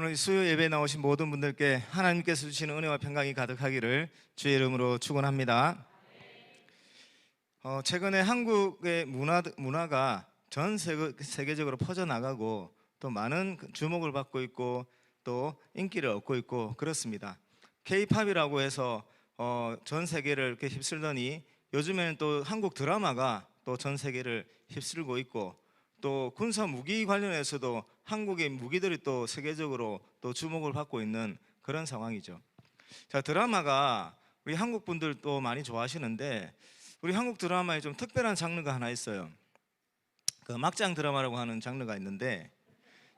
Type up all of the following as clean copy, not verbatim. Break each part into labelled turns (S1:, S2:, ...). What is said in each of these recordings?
S1: 오늘 수요 예배에 나오신 모든 분들께 하나님께서 주시는 은혜와 평강이 가득하기를 주의 이름으로 축원합니다. 최근에 한국의 문화가 전 세계적으로 퍼져나가고 또 많은 주목을 받고 있고 또 인기를 얻고 있고 그렇습니다. K-팝이라고 해서 전 세계를 이렇게 휩쓸더니 요즘에는 또 한국 드라마가 또 전 세계를 휩쓸고 있고 또 군사 무기 관련해서도 한국의 무기들이 또 세계적으로 또 주목을 받고 있는 그런 상황이죠. 자, 드라마가 우리 한국 분들도 많이 좋아하시는데 우리 한국 드라마에 좀 특별한 장르가 하나 있어요. 그 막장 드라마라고 하는 장르가 있는데,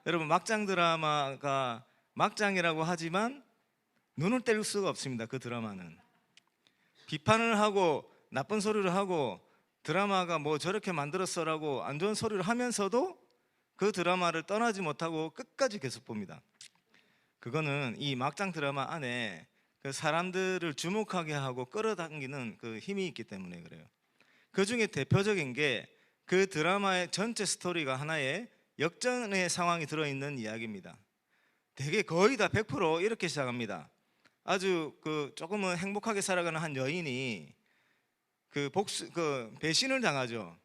S1: 여러분, 막장 드라마가 막장이라고 하지만 눈을 뗄 수가 없습니다. 그 드라마는 비판을 하고 나쁜 소리를 하고 드라마가 뭐 저렇게 만들었어라고 안 좋은 소리를 하면서도 그 드라마를 떠나지 못하고 끝까지 계속 봅니다. 그거는 이 막장 드라마 안에 그 사람들을 주목하게 하고 끌어당기는 그 힘이 있기 때문에 그래요. 그 중에 대표적인 게 그 드라마의 전체 스토리가 하나의 역전의 상황이 들어있는 이야기입니다. 되게 거의 다 100% 이렇게 시작합니다. 아주 조금은 행복하게 살아가는 한 여인이 배신을 당하죠.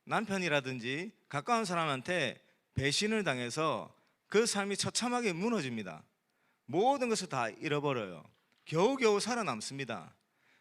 S1: 남편이라든지 가까운 사람한테 배신을 당해서 그 삶이 처참하게 무너집니다. 모든 것을 다 잃어버려요. 겨우겨우 살아남습니다.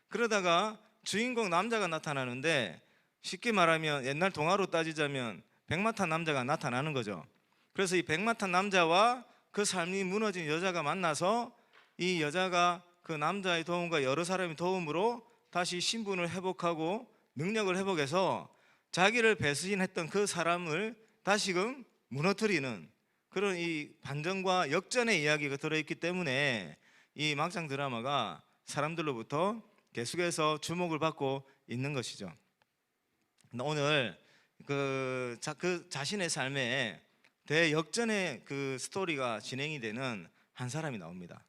S1: 그러다가 주인공 남자가 나타나는데, 쉽게 말하면 옛날 동화로 따지자면 백마탄 남자가 나타나는 거죠. 그래서 이 백마탄 남자와 그 삶이 무너진 여자가 만나서 이 여자가 그 남자의 도움과 여러 사람의 도움으로 다시 신분을 회복하고 능력을 회복해서 자기를 배신했던 그 사람을 다시금 무너뜨리는 그런 이 반전과 역전의 이야기가 들어있기 때문에 이 막장 드라마가 사람들로부터 계속해서 주목을 받고 있는 것이죠. 오늘 그 자신의 삶에 대역전의 그 스토리가 진행이 되는 한 사람이 나옵니다.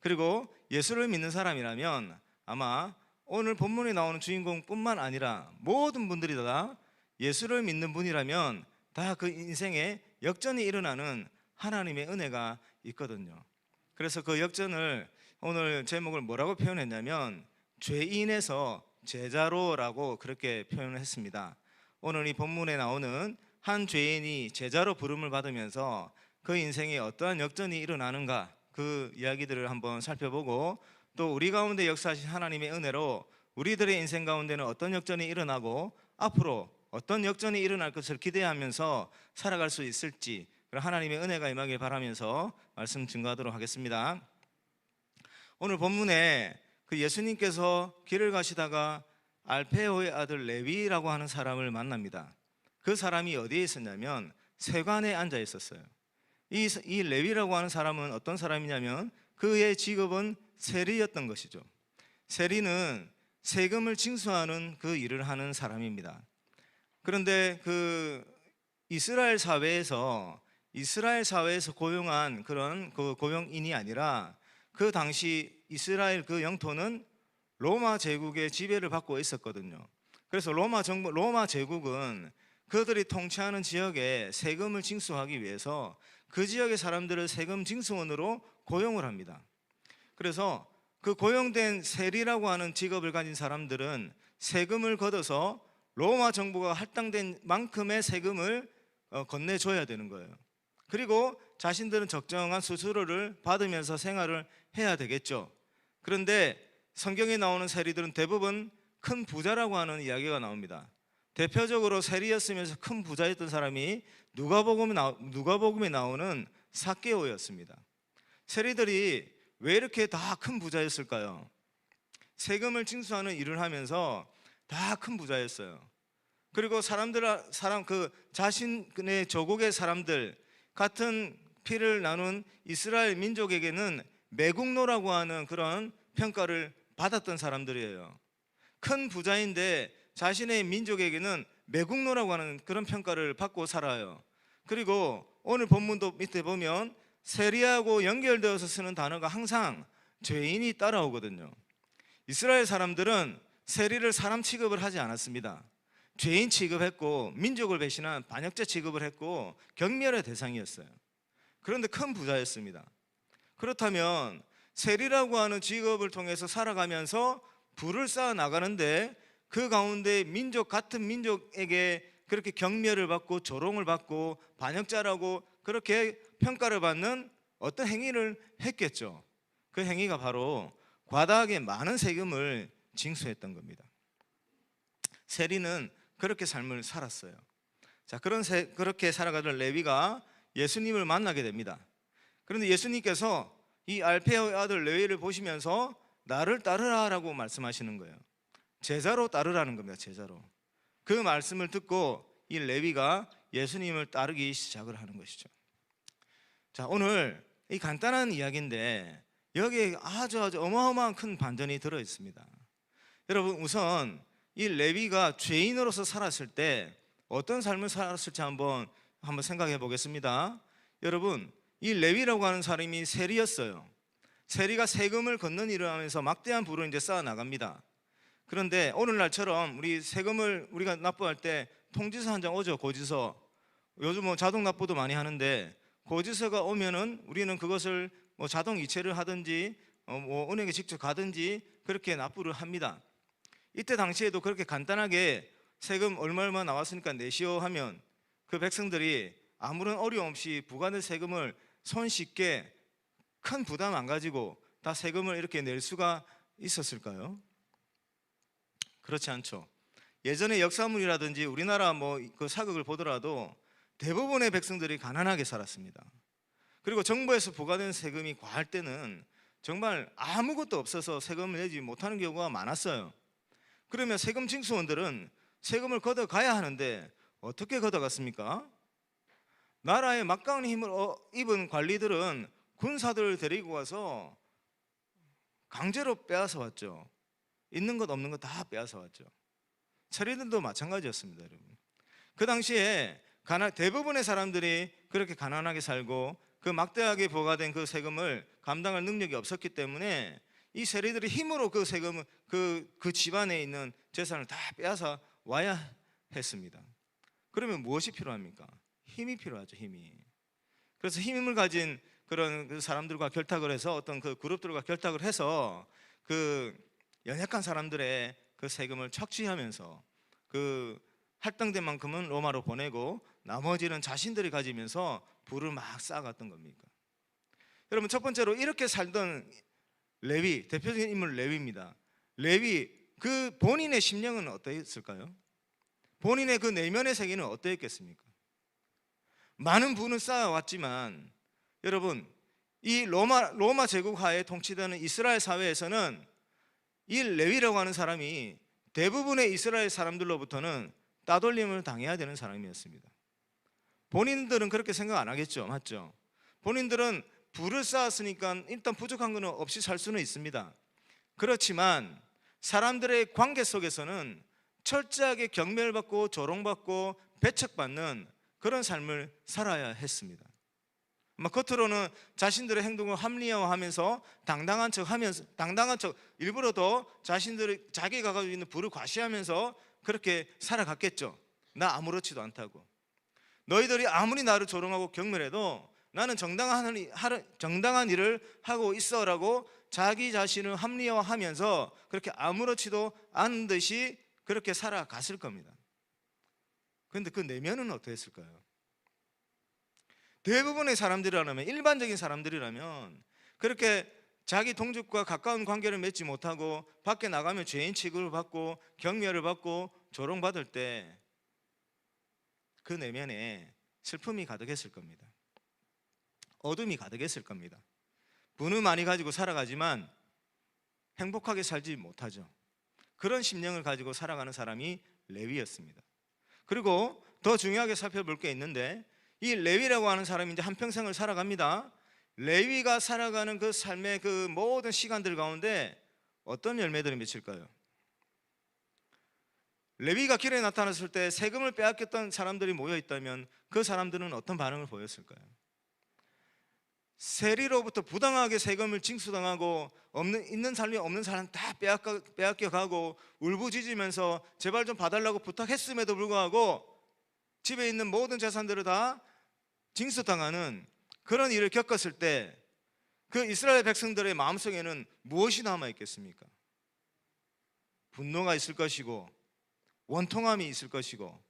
S1: 그리고 예수를 믿는 사람이라면 아마 오늘 본문에 나오는 주인공뿐만 아니라 모든 분들이 다 예수를 믿는 분이라면 다 그 인생에 역전이 일어나는 하나님의 은혜가 있거든요. 그래서 그 역전을 오늘 제목을 뭐라고 표현했냐면 죄인에서 제자로라고 그렇게 표현을 했습니다. 오늘 이 본문에 나오는 한 죄인이 제자로 부름을 받으면서 그 인생에 어떠한 역전이 일어나는가, 그 이야기들을 한번 살펴보고 또 우리 가운데 역사하신 하나님의 은혜로 우리들의 인생 가운데는 어떤 역전이 일어나고 앞으로 어떤 역전이 일어날 것을 기대하면서 살아갈 수 있을지, 그런 하나님의 은혜가 임하길 바라면서 말씀 증거하도록 하겠습니다. 오늘 본문에 그 예수님께서 길을 가시다가 알페오의 아들 레위라고 하는 사람을 만납니다. 그 사람이 어디에 있었냐면 세관에 앉아 있었어요. 이 레위라고 하는 사람은 어떤 사람이냐면 그의 직업은 세리였던 것이죠. 세리는 세금을 징수하는 그 일을 하는 사람입니다. 그런데 그 이스라엘 사회에서 고용한 그런 그 고용인이 아니라 그 당시 이스라엘 그 영토는 로마 제국의 지배를 받고 있었거든요. 그래서 로마 제국은 그들이 통치하는 지역에 세금을 징수하기 위해서 그 지역의 사람들을 세금 징수원으로 고용을 합니다. 그래서 그 고용된 세리라고 하는 직업을 가진 사람들은 세금을 걷어서 로마 정부가 할당된 만큼의 세금을 건네줘야 되는 거예요. 그리고 자신들은 적정한 수수료를 받으면서 생활을 해야 되겠죠. 그런데 성경에 나오는 세리들은 대부분 큰 부자라고 하는 이야기가 나옵니다. 대표적으로 세리였으면서 큰 부자였던 사람이 누가복음에 나오는 삭개오였습니다. 세리들이 왜 이렇게 다 큰 부자였을까요? 세금을 징수하는 일을 하면서 다 큰 부자였어요. 그리고 자신의 조국의 사람들, 같은 피를 나눈 이스라엘 민족에게는 매국노라고 하는 그런 평가를 받았던 사람들이에요. 큰 부자인데 자신의 민족에게는 매국노라고 하는 그런 평가를 받고 살아요. 그리고 오늘 본문도 밑에 보면 세리하고 연결되어서 쓰는 단어가 항상 죄인이 따라오거든요. 이스라엘 사람들은 세리를 사람 취급을 하지 않았습니다. 죄인 취급했고 민족을 배신한 반역자 취급을 했고 경멸의 대상이었어요. 그런데 큰 부자였습니다. 그렇다면 세리라고 하는 직업을 통해서 살아가면서 부를 쌓아 나가는데 그 가운데 같은 민족에게 그렇게 경멸을 받고 조롱을 받고 반역자라고 그렇게 평가를 받는 어떤 행위를 했겠죠. 그 행위가 바로 과다하게 많은 세금을 징수했던 겁니다. 세리는 그렇게 삶을 살았어요. 자, 그렇게 살아가던 레위가 예수님을 만나게 됩니다. 그런데 예수님께서 이 알페아의 아들 레위를 보시면서 나를 따르라라고 말씀하시는 거예요. 제자로 따르라는 겁니다. 제자로. 그 말씀을 듣고 이 레위가 예수님을 따르기 시작을 하는 것이죠. 자, 오늘 이 간단한 이야기인데 여기에 아주 어마어마한 큰 반전이 들어 있습니다. 여러분, 우선 이 레위가 죄인으로서 살았을 때 어떤 삶을 살았을지 한번 생각해 보겠습니다. 여러분, 이 레위라고 하는 사람이 세리였어요. 세리가 세금을 걷는 일을 하면서 막대한 부를 이제 쌓아 나갑니다. 그런데 오늘날처럼 우리 세금을 우리가 납부할 때 통지서 한 장 오죠. 고지서. 요즘 뭐 자동 납부도 많이 하는데 고지서가 오면은 우리는 그것을 뭐 자동 이체를 하든지 뭐 은행에 직접 가든지 그렇게 납부를 합니다. 이때 당시에도 그렇게 간단하게 세금 얼마 나왔으니까 내시오 하면 그 백성들이 아무런 어려움 없이 부과된 세금을 손쉽게 큰 부담 안 가지고 다 세금을 이렇게 낼 수가 있었을까요? 그렇지 않죠. 예전의 역사물이라든지 우리나라 뭐 그 사극을 보더라도 대부분의 백성들이 가난하게 살았습니다. 그리고 정부에서 부과된 세금이 과할 때는 정말 아무것도 없어서 세금을 내지 못하는 경우가 많았어요. 그러면 세금 징수원들은 세금을 걷어가야 하는데 어떻게 걷어갔습니까? 나라의 막강한 힘을 입은 관리들은 군사들을 데리고 가서 강제로 빼앗아 왔죠. 있는 것 없는 것 다 빼앗아 왔죠. 세리들도 마찬가지였습니다, 여러분. 그 당시에 대부분의 사람들이 그렇게 가난하게 살고 그 막대하게 부과된 그 세금을 감당할 능력이 없었기 때문에 이 세리들이 힘으로 그 세금을 그 집안에 있는 재산을 다 빼앗아 와야 했습니다. 그러면 무엇이 필요합니까? 힘이 필요하죠, 힘이. 그래서 힘을 가진 그런 그 사람들과 결탁을 해서 어떤 그 그룹들과 결탁을 해서 그 연약한 사람들의 그 세금을 착취하면서 그 할당된 만큼은 로마로 보내고 나머지는 자신들이 가지면서 부를 막 쌓아갔던 겁니까? 여러분, 첫 번째로 이렇게 살던 레위, 대표적인 인물 레위입니다. 레위, 그 본인의 심령은 어떠했을까요? 본인의 그 내면의 세계는 어떠했겠습니까? 많은 부는 쌓아왔지만 여러분, 이 로마 제국 하에 통치되는 이스라엘 사회에서는 이 레위라고 하는 사람이 대부분의 이스라엘 사람들로부터는 따돌림을 당해야 되는 사람이었습니다. 본인들은 그렇게 생각 안 하겠죠, 맞죠? 본인들은 부를 쌓았으니까 일단 부족한 것은 없이 살 수는 있습니다. 그렇지만 사람들의 관계 속에서는 철저하게 경멸받고 조롱받고 배척받는 그런 삶을 살아야 했습니다. 겉으로는 자신들의 행동을 합리화하면서 당당한 척 일부러 더 자기가 가지고 있는 부를 과시하면서 그렇게 살아갔겠죠. 나 아무렇지도 않다고. 너희들이 아무리 나를 조롱하고 경멸해도 나는 정당한 일을 하고 있어라고 자기 자신을 합리화하면서 그렇게 아무렇지도 않은 듯이 그렇게 살아갔을 겁니다. 그런데 그 내면은 어떠했을까요? 대부분의 사람들이라면, 일반적인 사람들이라면 그렇게 자기 동족과 가까운 관계를 맺지 못하고 밖에 나가면 죄인 취급을 받고 경멸을 받고 조롱받을 때 그 내면에 슬픔이 가득했을 겁니다. 어둠이 가득했을 겁니다. 부는 많이 가지고 살아가지만 행복하게 살지 못하죠. 그런 심령을 가지고 살아가는 사람이 레위였습니다. 그리고 더 중요하게 살펴볼 게 있는데, 이 레위라고 하는 사람이 이제 한평생을 살아갑니다. 레위가 살아가는 그 삶의 그 모든 시간들 가운데 어떤 열매들이 맺힐까요? 레위가 길에 나타났을 때 세금을 빼앗겼던 사람들이 모여 있다면 그 사람들은 어떤 반응을 보였을까요? 세리로부터 부당하게 세금을 징수당하고 있는 사람이 없는 사람 다 빼앗겨가고 울부짖으면서 제발 좀 봐달라고 부탁했음에도 불구하고 집에 있는 모든 재산들을 다 징수당하는 그런 일을 겪었을 때 그 이스라엘 백성들의 마음속에는 무엇이 남아 있겠습니까? 분노가 있을 것이고 원통함이 있을 것이고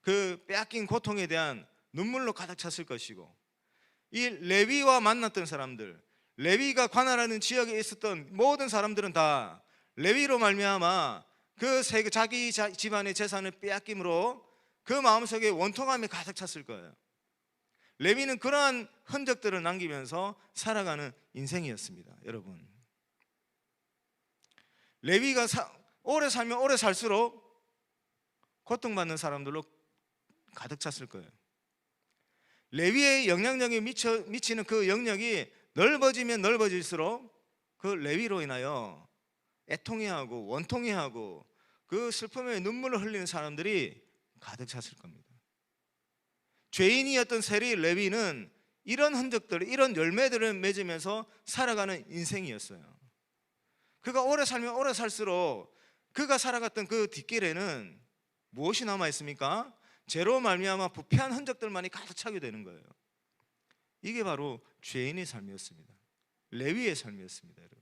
S1: 그 빼앗긴 고통에 대한 눈물로 가득 찼을 것이고, 이 레위와 만났던 사람들, 레위가 관할하는 지역에 있었던 모든 사람들은 다 레위로 말미암아 그 자기 집안의 재산을 빼앗김으로 그 마음속에 원통함이 가득 찼을 거예요. 레위는 그러한 흔적들을 남기면서 살아가는 인생이었습니다. 여러분, 레위가 오래 살면 오래 살수록 고통받는 사람들로 가득 찼을 거예요. 레위의 영향력이 미치는 그 영역이 넓어지면 넓어질수록 그 레위로 인하여 애통해하고 원통해하고 그 슬픔에 눈물을 흘리는 사람들이 가득 찼을 겁니다. 죄인이었던 세리 레위는 이런 흔적들, 이런 열매들을 맺으면서 살아가는 인생이었어요. 그가 오래 살면 오래 살수록 그가 살아갔던 그 뒷길에는 무엇이 남아 있습니까? 죄로 말미암아 부패한 흔적들만이 가득 차게 되는 거예요. 이게 바로 죄인의 삶이었습니다. 레위의 삶이었습니다. 여러분,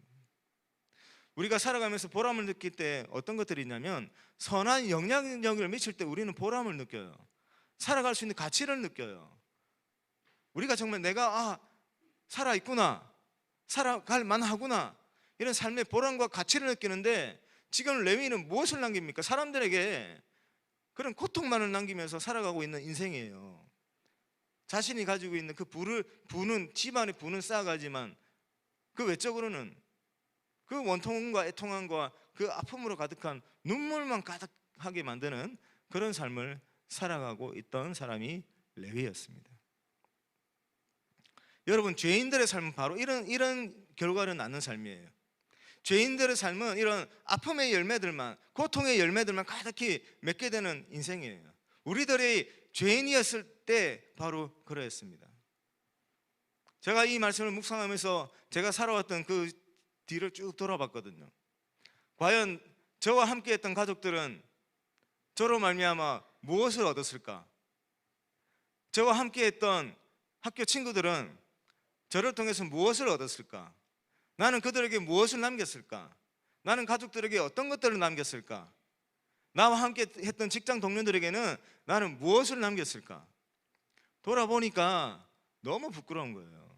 S1: 우리가 살아가면서 보람을 느낄 때 어떤 것들이 있냐면, 선한 영향력을 미칠 때 우리는 보람을 느껴요. 살아갈 수 있는 가치를 느껴요. 우리가 정말 내가 살아있구나, 살아갈 만하구나, 이런 삶의 보람과 가치를 느끼는데, 지금 레위는 무엇을 남깁니까? 사람들에게 그런 고통만을 남기면서 살아가고 있는 인생이에요. 자신이 가지고 있는 그 집안의 부는 쌓아가지만 그 외적으로는 그 원통과 애통함과 그 아픔으로 가득한 눈물만 가득하게 만드는 그런 삶을 살아가고 있던 사람이 레위였습니다. 여러분, 죄인들의 삶은 바로 이런 결과를 낳는 삶이에요. 죄인들의 삶은 이런 아픔의 열매들만, 고통의 열매들만 가득히 맺게 되는 인생이에요. 우리들이 죄인이었을 때 바로 그러했습니다. 제가 이 말씀을 묵상하면서 제가 살아왔던 그 뒤를 쭉 돌아봤거든요. 과연 저와 함께 했던 가족들은 저로 말미암아 무엇을 얻었을까? 저와 함께 했던 학교 친구들은 저를 통해서 무엇을 얻었을까? 나는 그들에게 무엇을 남겼을까? 나는 가족들에게 어떤 것들을 남겼을까? 나와 함께 했던 직장 동료들에게는 나는 무엇을 남겼을까? 돌아보니까 너무 부끄러운 거예요.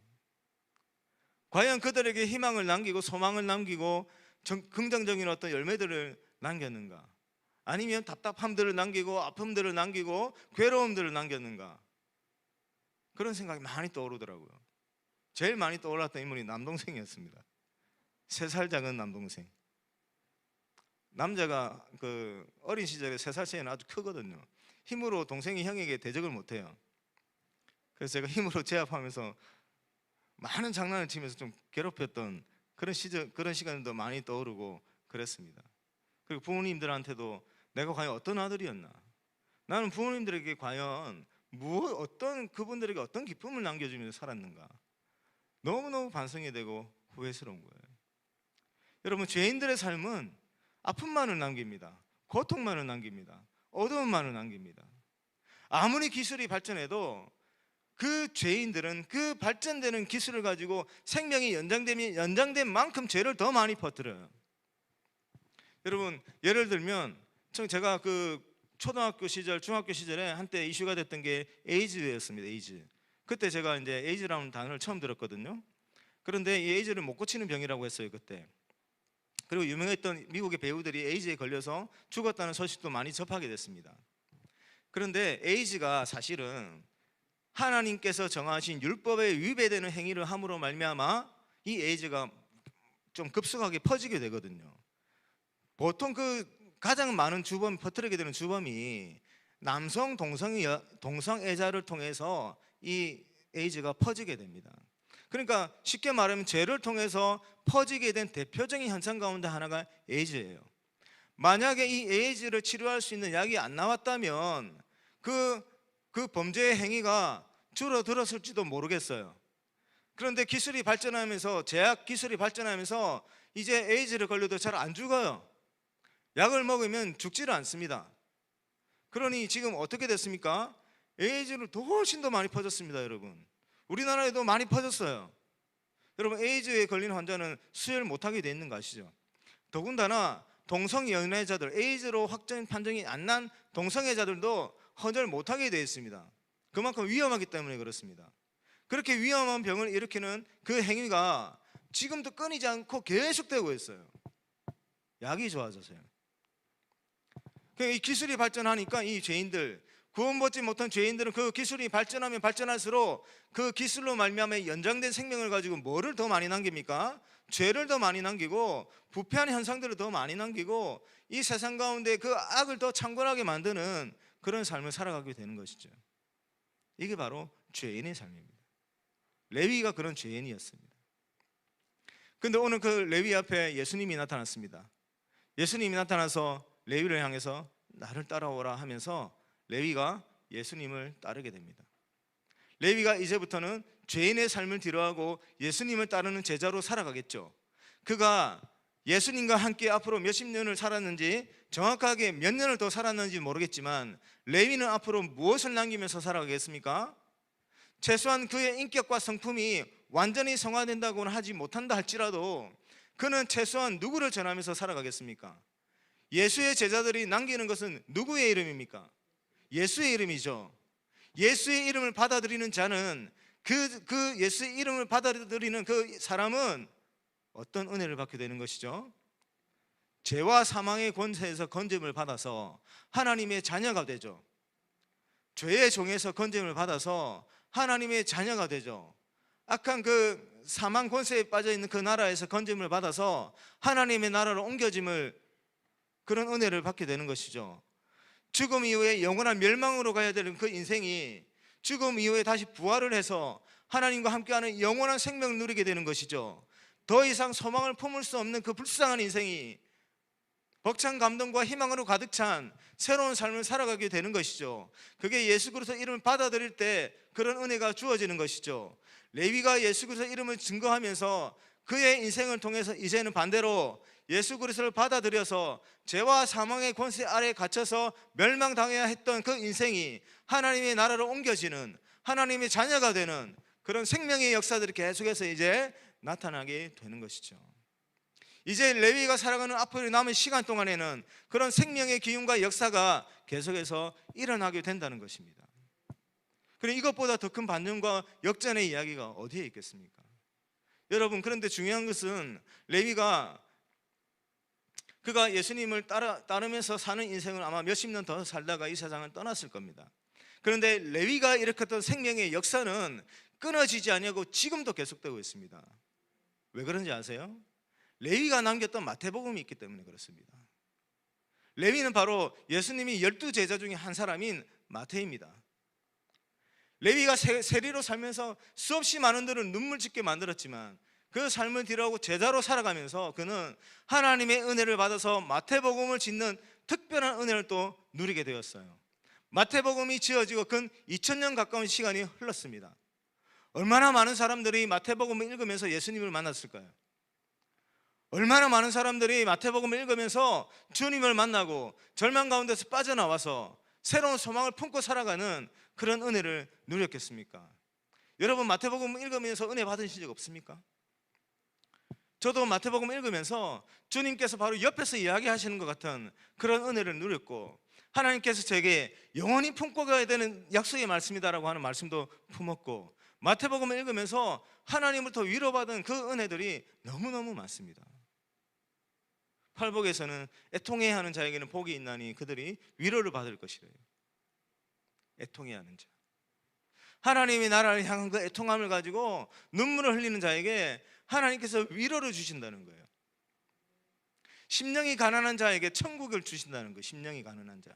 S1: 과연 그들에게 희망을 남기고 소망을 남기고 긍정적인 어떤 열매들을 남겼는가? 아니면 답답함들을 남기고 아픔들을 남기고 괴로움들을 남겼는가? 그런 생각이 많이 떠오르더라고요. 제일 많이 떠올랐던 인물이 남동생이었습니다. 3살 작은 남동생. 남자가 그 어린 시절에 3살 차이는 아주 크거든요. 힘으로 동생이 형에게 대적을 못해요. 그래서 제가 힘으로 제압하면서 많은 장난을 치면서 좀 괴롭혔던 그런 시간도 많이 떠오르고 그랬습니다. 그리고 부모님들한테도 내가 과연 어떤 아들이었나? 나는 부모님들에게 과연 그분들에게 어떤 기쁨을 남겨주면서 살았는가? 너무너무 반성이 되고 후회스러운 거예요. 여러분, 죄인들의 삶은 아픔만을 남깁니다. 고통만을 남깁니다. 어두움만을 남깁니다. 아무리 기술이 발전해도 그 죄인들은 그 발전되는 기술을 가지고 생명이 연장되면 연장된 만큼 죄를 더 많이 퍼뜨려요. 여러분, 예를 들면 제가 그 초등학교 시절, 중학교 시절에 한때 이슈가 됐던 게 에이즈였습니다. 에이즈. 그때 제가 이제 에이즈라는 단어를 처음 들었거든요. 그런데 이 에이즈를 못 고치는 병이라고 했어요, 그때. 그리고 유명했던 미국의 배우들이 에이즈에 걸려서 죽었다는 소식도 많이 접하게 됐습니다. 그런데 에이즈가 사실은 하나님께서 정하신 율법에 위배되는 행위를 함으로 말미암아 이 에이즈가 좀 급속하게 퍼지게 되거든요. 보통 그 가장 많은 퍼뜨리게 되는 주범이 남성 동성애자를 통해서 이 에이즈가 퍼지게 됩니다. 그러니까 쉽게 말하면 죄를 통해서 퍼지게 된 대표적인 현상 가운데 하나가 에이즈예요. 만약에 이 에이즈를 치료할 수 있는 약이 안 나왔다면 그 범죄의 행위가 줄어들었을지도 모르겠어요. 그런데 기술이 발전하면서, 제약 기술이 발전하면서 이제 에이즈를 걸려도 잘 안 죽어요. 약을 먹으면 죽지를 않습니다. 그러니 지금 어떻게 됐습니까? 에이즈는 훨씬 더 많이 퍼졌습니다, 여러분. 우리나라에도 많이 퍼졌어요. 여러분, 에이즈에 걸린 환자는 수혈 못하게 돼 있는 거 아시죠? 더군다나 동성연애자들, 에이즈로 확정 판정이 안 난 동성애자들도 헌혈 못하게 되어 있습니다. 그만큼 위험하기 때문에 그렇습니다. 그렇게 위험한 병을 일으키는 그 행위가 지금도 끊이지 않고 계속되고 있어요. 약이 좋아져서요. 이 기술이 발전하니까 이 죄인들, 구원받지 못한 죄인들은 그 기술이 발전하면 발전할수록 그 기술로 말미암아 연장된 생명을 가지고 뭐를 더 많이 남깁니까? 죄를 더 많이 남기고 부패한 현상들을 더 많이 남기고 이 세상 가운데 그 악을 더 창궐하게 만드는 그런 삶을 살아가게 되는 것이죠. 이게 바로 죄인의 삶입니다. 레위가 그런 죄인이었습니다. 그런데 오늘 그 레위 앞에 예수님이 나타났습니다. 예수님이 나타나서 레위를 향해서 나를 따라오라 하면서 레위가 예수님을 따르게 됩니다. 레위가 이제부터는 죄인의 삶을 뒤로하고 예수님을 따르는 제자로 살아가겠죠. 그가 예수님과 함께 앞으로 몇십 년을 살았는지, 정확하게 몇 년을 더 살았는지 모르겠지만 레위는 앞으로 무엇을 남기면서 살아가겠습니까? 최소한 그의 인격과 성품이 완전히 성화된다고는 하지 못한다 할지라도 그는 최소한 누구를 전하면서 살아가겠습니까? 예수의 제자들이 남기는 것은 누구의 이름입니까? 예수의 이름이죠. 예수의 이름을 받아들이는 자는 그 예수의 이름을 받아들이는 그 사람은 어떤 은혜를 받게 되는 것이죠? 죄와 사망의 권세에서 건짐을 받아서 하나님의 자녀가 되죠. 죄의 종에서 건짐을 받아서 하나님의 자녀가 되죠. 악한 그 사망 권세에 빠져 있는 그 나라에서 건짐을 받아서 하나님의 나라로 옮겨짐을, 그런 은혜를 받게 되는 것이죠. 죽음 이후에 영원한 멸망으로 가야 되는 그 인생이 죽음 이후에 다시 부활을 해서 하나님과 함께하는 영원한 생명을 누리게 되는 것이죠. 더 이상 소망을 품을 수 없는 그 불쌍한 인생이 벅찬 감동과 희망으로 가득 찬 새로운 삶을 살아가게 되는 것이죠. 그게 예수 그리스도 이름을 받아들일 때 그런 은혜가 주어지는 것이죠. 레위가 예수 그리스도 이름을 증거하면서 그의 인생을 통해서 이제는 반대로 예수 그리스도를 받아들여서 죄와 사망의 권세 아래에 갇혀서 멸망당해야 했던 그 인생이 하나님의 나라로 옮겨지는, 하나님의 자녀가 되는 그런 생명의 역사들이 계속해서 이제 나타나게 되는 것이죠. 이제 레위가 살아가는 앞으로 남은 시간 동안에는 그런 생명의 기운과 역사가 계속해서 일어나게 된다는 것입니다. 그럼 이것보다 더 큰 반전과 역전의 이야기가 어디에 있겠습니까? 여러분, 그런데 중요한 것은 레위가 그가 예수님을 따르면서 사는 인생을 아마 몇십 년 더 살다가 이 세상을 떠났을 겁니다. 그런데 레위가 일으켰던 생명의 역사는 끊어지지 아니하고 지금도 계속되고 있습니다. 왜 그런지 아세요? 레위가 남겼던 마태복음이 있기 때문에 그렇습니다. 레위는 바로 예수님이 12제자 중에 한 사람인 마태입니다. 레위가 세리로 살면서 수없이 많은 들을 눈물 짓게 만들었지만 그 삶을 뒤로하고 제자로 살아가면서 그는 하나님의 은혜를 받아서 마태복음을 짓는 특별한 은혜를 또 누리게 되었어요. 마태복음이 지어지고 근 2000년 가까운 시간이 흘렀습니다. 얼마나 많은 사람들이 마태복음을 읽으면서 예수님을 만났을까요? 얼마나 많은 사람들이 마태복음을 읽으면서 주님을 만나고 절망 가운데서 빠져나와서 새로운 소망을 품고 살아가는 그런 은혜를 누렸겠습니까? 여러분, 마태복음 읽으면서 은혜 받으신 적 없습니까? 저도 마태복음 읽으면서 주님께서 바로 옆에서 이야기하시는 것 같은 그런 은혜를 누렸고, 하나님께서 제게 영원히 품고 가야 되는 약속의 말씀이다라고 하는 말씀도 품었고, 마태복음을 읽으면서 하나님으로부터 위로받은 그 은혜들이 너무너무 많습니다. 팔복에서는 애통해야 하는 자에게는 복이 있나니 그들이 위로를 받을 것이래요. 애통해야 하는 자, 하나님의 나라를 향한 그 애통함을 가지고 눈물을 흘리는 자에게 하나님께서 위로를 주신다는 거예요. 심령이 가난한 자에게 천국을 주신다는 거예요. 심령이 가난한 자.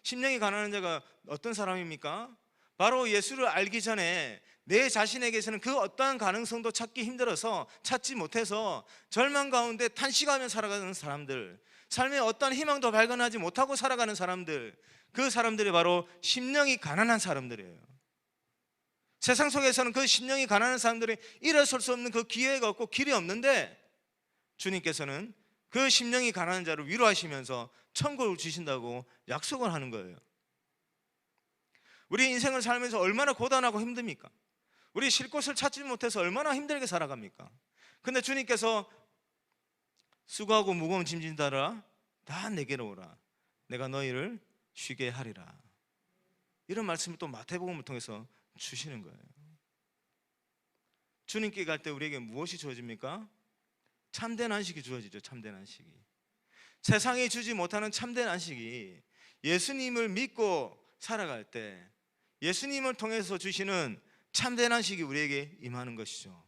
S1: 심령이 가난한 자가 어떤 사람입니까? 바로 예수를 알기 전에 내 자신에게서는 그 어떠한 가능성도 찾기 힘들어서, 찾지 못해서 절망 가운데 탄식하며 살아가는 사람들, 삶에 어떠한 희망도 발견하지 못하고 살아가는 사람들, 그 사람들이 바로 심령이 가난한 사람들이에요. 세상 속에서는 그 심령이 가난한 사람들이 일어설 수 없는 그 기회가 없고 길이 없는데, 주님께서는 그 심령이 가난한 자를 위로하시면서 천국을 주신다고 약속을 하는 거예요. 우리 인생을 살면서 얼마나 고단하고 힘듭니까? 우리 쉴 곳을 찾지 못해서 얼마나 힘들게 살아갑니까? 근데 주님께서 수고하고 무거운 짐진 자들아 다 내게로 오라. 내가 너희를 쉬게 하리라. 이런 말씀을 또 마태복음을 통해서 주시는 거예요. 주님께 갈 때 우리에게 무엇이 주어집니까? 참된 안식이 주어지죠. 참된 안식이. 세상이 주지 못하는 참된 안식이 예수님을 믿고 살아갈 때 예수님을 통해서 주시는 참된 안식이 우리에게 임하는 것이죠.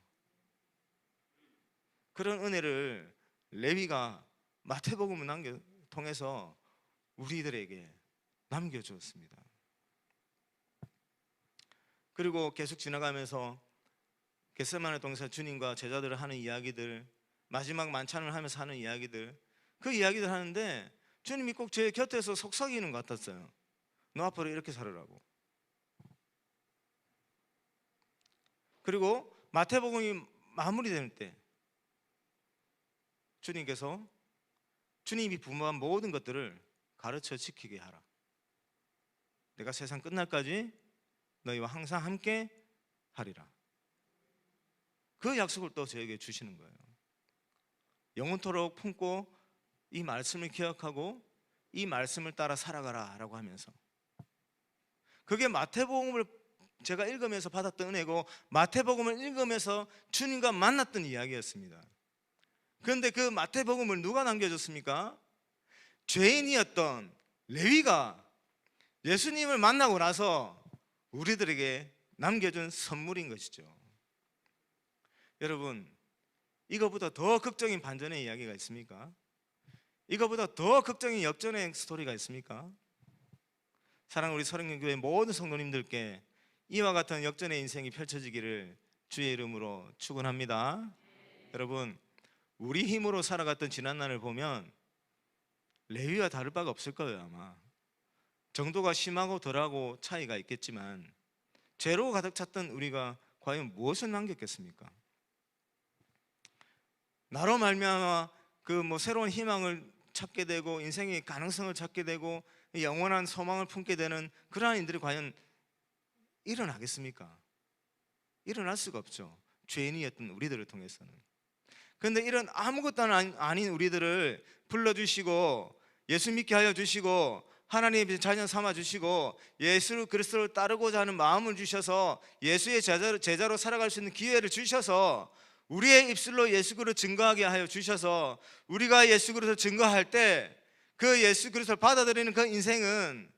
S1: 그런 은혜를 레위가 마태복음을 통해서 우리들에게 남겨주었습니다. 그리고 계속 지나가면서 겟세마네 동산 주님과 제자들을 하는 이야기들, 마지막 만찬을 하면서 하는 이야기들, 그 이야기들 하는데 주님이 꼭 제 곁에서 속삭이는 것 같았어요. 너 앞으로 이렇게 살으라고. 그리고 마태복음이 마무리될 때 주님께서 주님이 부모한 모든 것들을 가르쳐 지키게 하라. 내가 세상 끝날까지 너희와 항상 함께 하리라. 그 약속을 또 저에게 주시는 거예요. 영원토록 품고 이 말씀을 기억하고 이 말씀을 따라 살아가라 라고 하면서, 그게 마태복음을 제가 읽으면서 받았던 은혜고 마태복음을 읽으면서 주님과 만났던 이야기였습니다. 그런데 그 마태복음을 누가 남겨줬습니까? 죄인이었던 레위가 예수님을 만나고 나서 우리들에게 남겨준 선물인 것이죠. 여러분, 이거보다 더 극적인 반전의 이야기가 있습니까? 이거보다 더 극적인 역전의 스토리가 있습니까? 사랑하는 우리 서령교회 모든 성도님들께 이와 같은 역전의 인생이 펼쳐지기를 주의 이름으로 축원합니다. 여러분, 우리 힘으로 살아갔던 지난날을 보면 레위와 다를 바가 없을 거예요. 아마 정도가 심하고 덜하고 차이가 있겠지만 죄로 가득 찼던 우리가 과연 무엇을 남겼겠습니까? 나로 말미암아 새로운 희망을 찾게 되고 인생의 가능성을 찾게 되고 영원한 소망을 품게 되는 그러한 일들이 과연 일어나겠습니까? 일어날 수가 없죠. 죄인이었던 우리들을 통해서는. 그런데 이런 아무것도 아닌 우리들을 불러주시고 예수 믿게 하여 주시고 하나님의 자녀 삼아 주시고 예수 그리스도를 따르고자 하는 마음을 주셔서 예수의 제자로 살아갈 수 있는 기회를 주셔서 우리의 입술로 예수 그리스도를 증거하게 하여 주셔서 우리가 예수 그리스도를 증거할 때 그 예수 그리스도를 받아들이는 그 인생은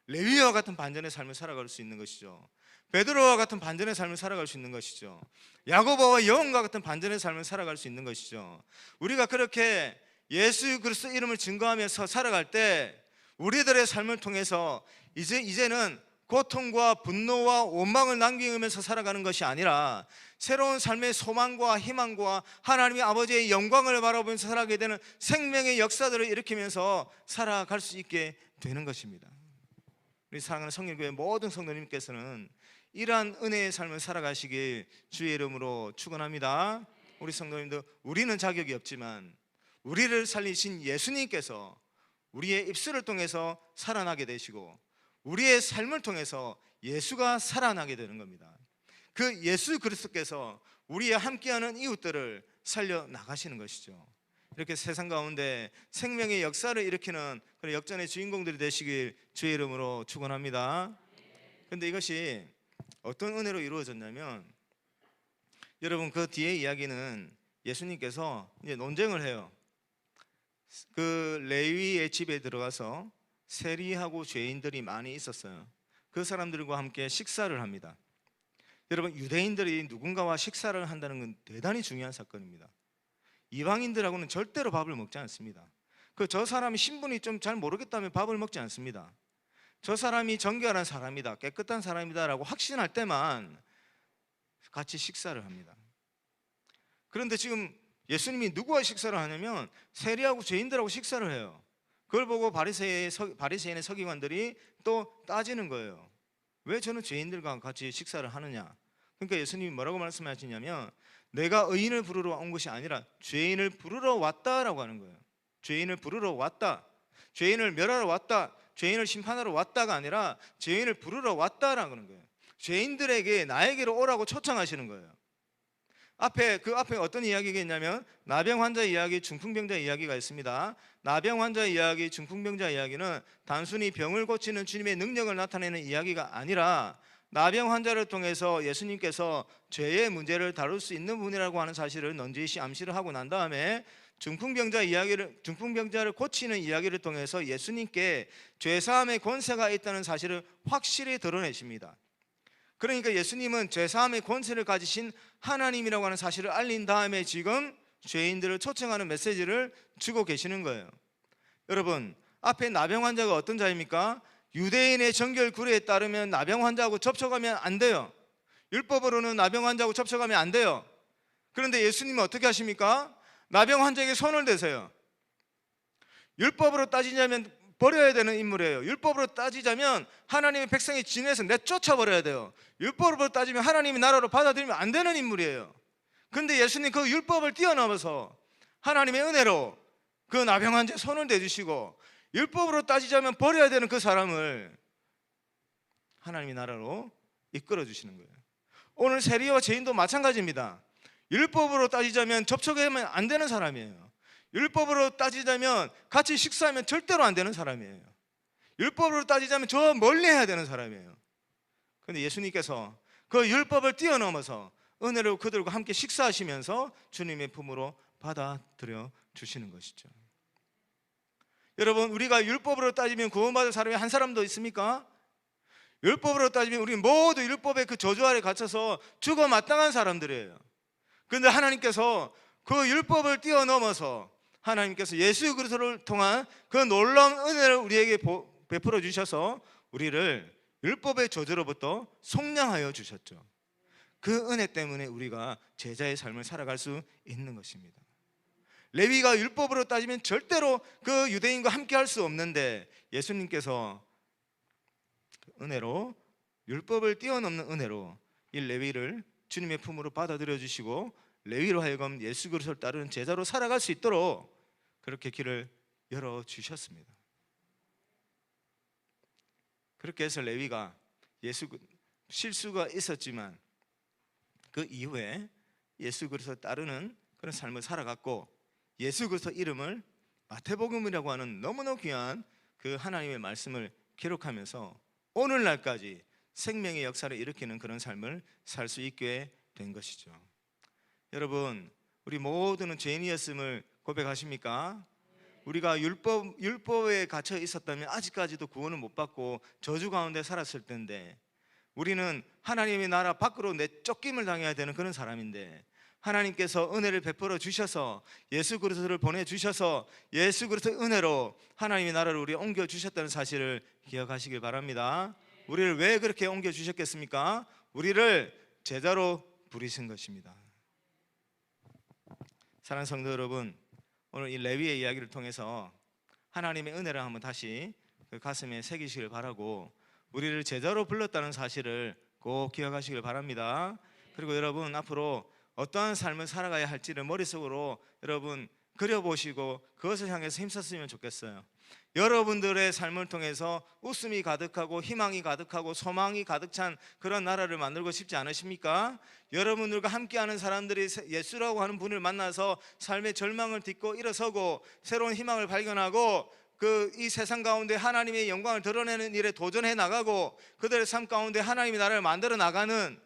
S1: 레위와 같은 반전의 삶을 살아갈 수 있는 것이죠. 베드로와 같은 반전의 삶을 살아갈 수 있는 것이죠. 야고보와 요한과 같은 반전의 삶을 살아갈 수 있는 것이죠. 우리가 그렇게 예수 그리스도 이름을 증거하면서 살아갈 때 우리들의 삶을 통해서 이제는 고통과 분노와 원망을 남기면서 살아가는 것이 아니라 새로운 삶의 소망과 희망과 하나님의 아버지의 영광을 바라보면서 살아가게 되는 생명의 역사들을 일으키면서 살아갈 수 있게 되는 것입니다. 우리 사랑하는 성령교회 모든 성도님께서는 이러한 은혜의 삶을 살아가시길 주의 이름으로 축원합니다. 우리 성도님들, 우리는 자격이 없지만 우리를 살리신 예수님께서 우리의 입술을 통해서 살아나게 되시고 우리의 삶을 통해서 예수가 살아나게 되는 겁니다. 그 예수 그리스도께서 우리와 함께하는 이웃들을 살려나가시는 것이죠. 이렇게 세상 가운데 생명의 역사를 일으키는 그런 역전의 주인공들이 되시길 주의 이름으로 축원합니다. 그런데 이것이 어떤 은혜로 이루어졌냐면, 여러분 그 뒤에 이야기는 예수님께서 이제 논쟁을 해요. 그 레위의 집에 들어가서 세리하고 죄인들이 많이 있었어요. 그 사람들과 함께 식사를 합니다. 여러분, 유대인들이 누군가와 식사를 한다는 건 대단히 중요한 사건입니다. 이방인들하고는 절대로 밥을 먹지 않습니다. 저 사람이 신분이 좀 잘 모르겠다면 밥을 먹지 않습니다. 저 사람이 정결한 사람이다, 깨끗한 사람이다라고 확신할 때만 같이 식사를 합니다. 그런데 지금 예수님이 누구와 식사를 하냐면 세리하고 죄인들하고 식사를 해요. 그걸 보고 바리새인의 서기관들이 또 따지는 거예요. 왜 저는 죄인들과 같이 식사를 하느냐? 그러니까 예수님이 뭐라고 말씀하시냐면, 내가 의인을 부르러 온 것이 아니라 죄인을 부르러 왔다라고 하는 거예요. 죄인을 부르러 왔다, 죄인을 멸하러 왔다, 죄인을 심판하러 왔다가 아니라 죄인을 부르러 왔다라고 하는 거예요. 죄인들에게 나에게로 오라고 초청하시는 거예요. 그 앞에 어떤 이야기가 있냐면 나병 환자 이야기, 중풍병자 이야기가 있습니다. 나병 환자 이야기, 중풍병자 이야기는 단순히 병을 고치는 주님의 능력을 나타내는 이야기가 아니라 나병 환자를 통해서 예수님께서 죄의 문제를 다룰 수 있는 분이라고 하는 사실을 넌지시 암시를 하고 난 다음에 중풍병자를 고치는 이야기를 통해서 예수님께 죄사함의 권세가 있다는 사실을 확실히 드러내십니다. 그러니까 예수님은 죄사함의 권세를 가지신 하나님이라고 하는 사실을 알린 다음에 지금 죄인들을 초청하는 메시지를 주고 계시는 거예요. 여러분, 앞에 나병 환자가 어떤 자입니까? 유대인의 정결 규례에 따르면 나병 환자하고 접촉하면 안 돼요. 율법으로는 나병 환자하고 접촉하면 안 돼요. 그런데 예수님은 어떻게 하십니까? 나병 환자에게 손을 대세요. 율법으로 따지자면 버려야 되는 인물이에요. 율법으로 따지자면 하나님의 백성이 진해서 내쫓아버려야 돼요. 율법으로 따지면 하나님의 나라로 받아들이면 안 되는 인물이에요. 그런데 예수님 그 율법을 뛰어넘어서 하나님의 은혜로 그 나병 환자에 손을 대주시고 율법으로 따지자면 버려야 되는 그 사람을 하나님의 나라로 이끌어 주시는 거예요. 오늘 세리와 죄인도 마찬가지입니다. 율법으로 따지자면 접촉하면 안 되는 사람이에요. 율법으로 따지자면 같이 식사하면 절대로 안 되는 사람이에요. 율법으로 따지자면 저 멀리 해야 되는 사람이에요. 그런데 예수님께서 그 율법을 뛰어넘어서 은혜로 그들과 함께 식사하시면서 주님의 품으로 받아들여 주시는 것이죠. 여러분, 우리가 율법으로 따지면 구원받을 사람이 한 사람도 있습니까? 율법으로 따지면 우리 모두 율법의 그 저주 아래 갇혀서 죽어 마땅한 사람들이에요. 그런데 하나님께서 그 율법을 뛰어넘어서 하나님께서 예수 그리스도를 통한 그 놀라운 은혜를 우리에게 베풀어 주셔서 우리를 율법의 저주로부터 속량하여 주셨죠. 그 은혜 때문에 우리가 제자의 삶을 살아갈 수 있는 것입니다. 레위가 율법으로 따지면 절대로 그 유대인과 함께 할 수 없는데 예수님께서 은혜로, 율법을 뛰어넘는 은혜로 이 레위를 주님의 품으로 받아들여 주시고 레위로 하여금 예수 그리스도를 따르는 제자로 살아갈 수 있도록 그렇게 길을 열어주셨습니다. 그렇게 해서 레위가 실수가 있었지만 그 이후에 예수 그리스도를 따르는 그런 삶을 살아갔고 예수 그리스도 이름을 마태복음이라고 하는 너무나 귀한 그 하나님의 말씀을 기록하면서 오늘날까지 생명의 역사를 일으키는 그런 삶을 살 수 있게 된 것이죠. 여러분, 우리 모두는 죄인이었음을 고백하십니까? 우리가 율법에 갇혀 있었다면 아직까지도 구원을 못 받고 저주 가운데 살았을 텐데 우리는 하나님의 나라 밖으로 내쫓김을 당해야 되는 그런 사람인데 하나님께서 은혜를 베풀어 주셔서 예수 그리스도를 보내주셔서 예수 그리스도의 은혜로 하나님의 나라를 우리에 옮겨주셨다는 사실을 기억하시길 바랍니다. 우리를 왜 그렇게 옮겨주셨겠습니까? 우리를 제자로 부르신 것입니다. 사랑하는 성도 여러분, 오늘 이 레위의 이야기를 통해서 하나님의 은혜를 한번 다시 그 가슴에 새기시길 바라고 우리를 제자로 불렀다는 사실을 꼭 기억하시길 바랍니다. 그리고 여러분 앞으로 어떠한 삶을 살아가야 할지를 머릿속으로 여러분 그려보시고 그것을 향해서 힘썼으면 좋겠어요. 여러분들의 삶을 통해서 웃음이 가득하고 희망이 가득하고 소망이 가득 찬 그런 나라를 만들고 싶지 않으십니까? 여러분들과 함께하는 사람들이 예수라고 하는 분을 만나서 삶의 절망을 딛고 일어서고 새로운 희망을 발견하고 이 세상 가운데 하나님의 영광을 드러내는 일에 도전해 나가고 그들의 삶 가운데 하나님의 나라를 만들어 나가는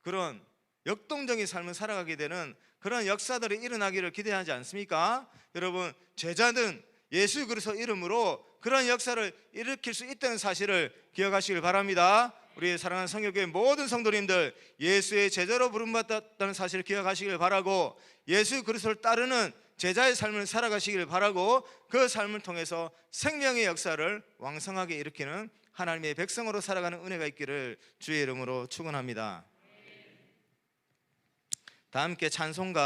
S1: 그런 역동적인 삶을 살아가게 되는 그런 역사들이 일어나기를 기대하지 않습니까? 여러분, 제자는 예수 그리스도 이름으로 그런 역사를 일으킬 수 있다는 사실을 기억하시길 바랍니다. 우리 사랑하는 성교교회 모든 성도님들 예수의 제자로 부름받았다는 사실을 기억하시길 바라고 예수 그리스도를 따르는 제자의 삶을 살아가시길 바라고 그 삶을 통해서 생명의 역사를 왕성하게 일으키는 하나님의 백성으로 살아가는 은혜가 있기를 주의 이름으로 축원합니다. 다 함께 찬송가